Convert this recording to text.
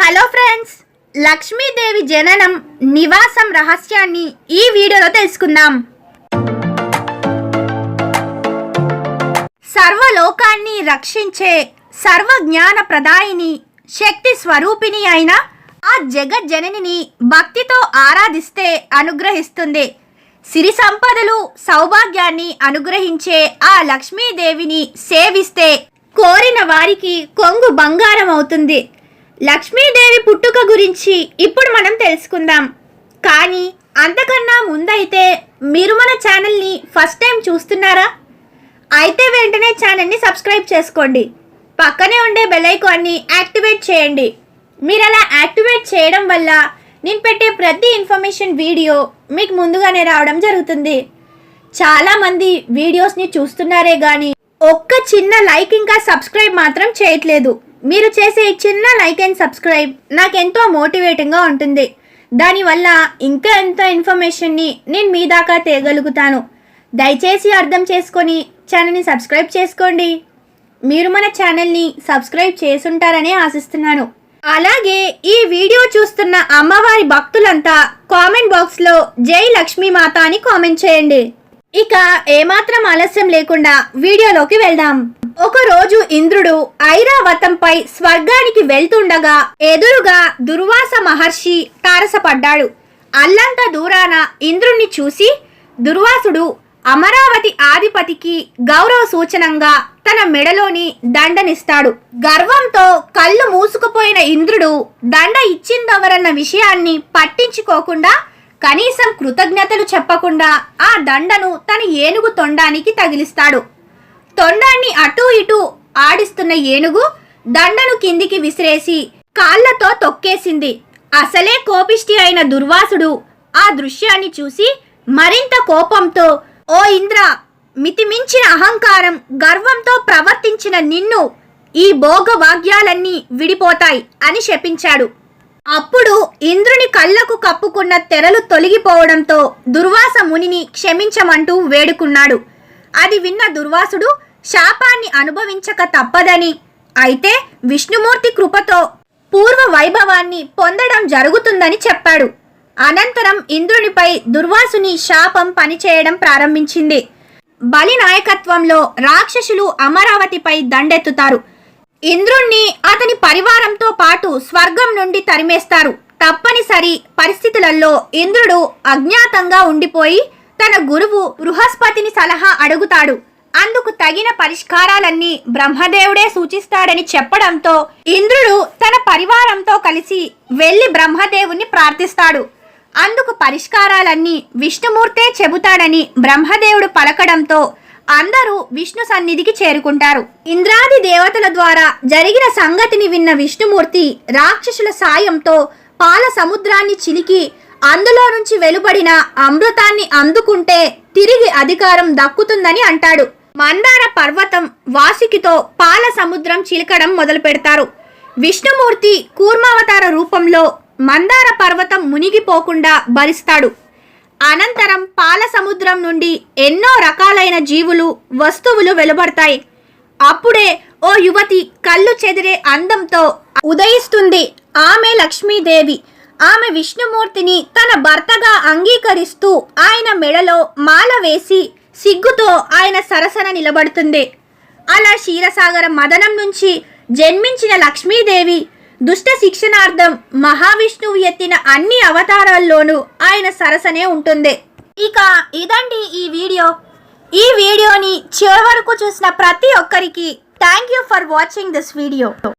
Hello friends, Lakshmidevi జననం నివాసం రహస్యాన్ని ఈ వీడియోలో తెలుసుకుందాం. సర్వలోకాన్ని రక్షించే సర్వజ్ఞాన ప్రదాయిని శక్తి స్వరూపిణి అయిన ఆ జగజ్జననిని భక్తితో ఆరాధిస్తే అనుగ్రహిస్తుంది. సిరి సంపదలు సౌభాగ్యాన్ని అనుగ్రహించే ఆ లక్ష్మీదేవిని సేవిస్తే కోరిన వారికి కొంగు బంగారం అవుతుంది. లక్ష్మీదేవి పుట్టుక గురించి ఇప్పుడు మనం తెలుసుకుందాం. కానీ అంతకన్నా ముందైతే మీరు మన ఛానల్ని ఫస్ట్ టైం చూస్తున్నారా? అయితే వెంటనే ఛానల్ని సబ్స్క్రైబ్ చేసుకోండి. పక్కనే ఉండే బెల్ ఐకాన్ని యాక్టివేట్ చేయండి. మీరు అలా యాక్టివేట్ చేయడం వల్ల నేను పెట్టే ప్రతి ఇన్ఫర్మేషన్ వీడియో మీకు ముందుగానే రావడం జరుగుతుంది. చాలామంది వీడియోస్ని చూస్తున్నారే కానీ ఒక్క చిన్న లైక్ ఇంకా సబ్స్క్రైబ్ మాత్రం చేయట్లేదు. మీరు చేసే చిన్న లైక్ అండ్ సబ్స్క్రైబ్ నాకెంతో మోటివేటింగ్గా ఉంటుంది. దానివల్ల ఇంకా ఎంతో ఇన్ఫర్మేషన్ని నేను మీ దాకా తేగలుగుతాను. దయచేసి అర్థం చేసుకొని ఛానల్ని సబ్స్క్రైబ్ చేసుకోండి. మీరు మన ఛానల్ని సబ్స్క్రైబ్ చేసుంటారని ఆశిస్తున్నాను. అలాగే ఈ వీడియో చూస్తున్న అమ్మవారి భక్తులంతా కామెంట్ బాక్స్లో జై లక్ష్మీమాత అని కామెంట్ చేయండి. ఇక ఏమాత్రం ఆలస్యం లేకుండా వీడియోలోకి వెళ్దాం. ఒకరోజు ఇంద్రుడు ఐరావతంపై స్వర్గానికి వెళ్తుండగా ఎదురుగా దుర్వాస మహర్షి తారసపడ్డాడు. అల్లంత దూరాన ఇంద్రుణ్ణి చూసి దుర్వాసుడు అమరావతి ఆధిపతికి గౌరవ సూచనంగా తన మెడలోని దండనిస్తాడు. గర్వంతో కళ్ళు మూసుకుపోయిన ఇంద్రుడు దండ ఇచ్చిందెవరన్న విషయాన్ని పట్టించుకోకుండా కనీసం కృతజ్ఞతలు చెప్పకుండా ఆ దండను తన ఏనుగు తొండానికి తగిలిస్తాడు. తొండాన్ని అటూ ఇటూ ఆడిస్తున్న ఏనుగు దండను కిందికి విసిరేసి కాళ్లతో తొక్కేసింది. అసలే కోపిష్టి అయిన దుర్వాసుడు ఆ దృశ్యాన్ని చూసి మరింత కోపంతో, ఓ ఇంద్ర, మితిమించిన అహంకారం గర్వంతో ప్రవర్తించిన నిన్ను ఈ భోగవాగ్యాలన్నీ విడిపోతాయి అని శపించాడు. అప్పుడు ఇంద్రుని కళ్ళకు కప్పుకున్న తెరలు తొలగిపోవడంతో దుర్వాస మునిని క్షమించమంటూ వేడుకున్నాడు. అది విన్న దుర్వాసుడు శాపాన్ని అనుభవించక తప్పదని, అయితే విష్ణుమూర్తి కృపతో పూర్వ వైభవాన్ని పొందడం జరుగుతుందని చెప్పాడు. అనంతరం ఇంద్రునిపై దుర్వాసుని శాపం పనిచేయడం ప్రారంభించింది. బలి నాయకత్వంలో రాక్షసులు అమరావతిపై దండెత్తుతారు. ఇంద్రుణ్ణి అతని పరివారంతో పాటు స్వర్గం నుండి తరిమేస్తారు. తప్పనిసరి పరిస్థితులలో ఇంద్రుడు అజ్ఞాతంగా ఉండిపోయి తన గురువు బృహస్పతిని సలహా అడుగుతాడు. అందుకు తగిన పరిష్కారాలన్నీ బ్రహ్మదేవుడే సూచిస్తాడని చెప్పడంతో ఇంద్రుడు తన పరివారంతో కలిసి వెళ్లి బ్రహ్మదేవుని ప్రార్థిస్తాడు. అందుకు పరిష్కారాలన్నీ విష్ణుమూర్తే చెబుతాడని బ్రహ్మదేవుడు పలకడంతో అందరూ విష్ణు సన్నిధికి చేరుకుంటారు. ఇంద్రాది దేవతల ద్వారా జరిగిన సంగతిని విన్న విష్ణుమూర్తి రాక్షసుల సాయంతో పాల సముద్రాన్ని చిలికి అందులో నుంచి వెలువడిన అమృతాన్ని అందుకుంటే తిరిగి అధికారం దక్కుతుందని అంటాడు. మందార పర్వతం వాసుకితో పాల సముద్రం చిలకడం మొదలు పెడతారు. విష్ణుమూర్తి కూర్మావతార రూపంలో మందార పర్వతం మునిగిపోకుండా భరిస్తాడు. అనంతరం పాల సముద్రం నుండి ఎన్నో రకాలైన జీవులు వస్తువులు వెలువడతాయి. అప్పుడే ఓ యువతి కళ్ళు చెదిరే అందంతో ఉదయిస్తుంది. ఆమె లక్ష్మీదేవి. ఆమె విష్ణుమూర్తిని తన భర్తగా అంగీకరిస్తూ ఆయన మెడలో మాల వేసి సిగ్గుతో ఆయన సరసన నిలబడుతుంది. అలా క్షీరసాగర మదనం నుంచి జన్మించిన లక్ష్మీదేవి దుష్ట శిక్షణార్థం మహావిష్ణువు ఎత్తిన అన్ని అవతారాల్లోనూ ఆయన సరసనే ఉంటుంది. ఇక ఇదండి ఈ వీడియో. ఈ వీడియోని చివరి వరకు చూసిన ప్రతి ఒక్కరికి thank you for watching this video.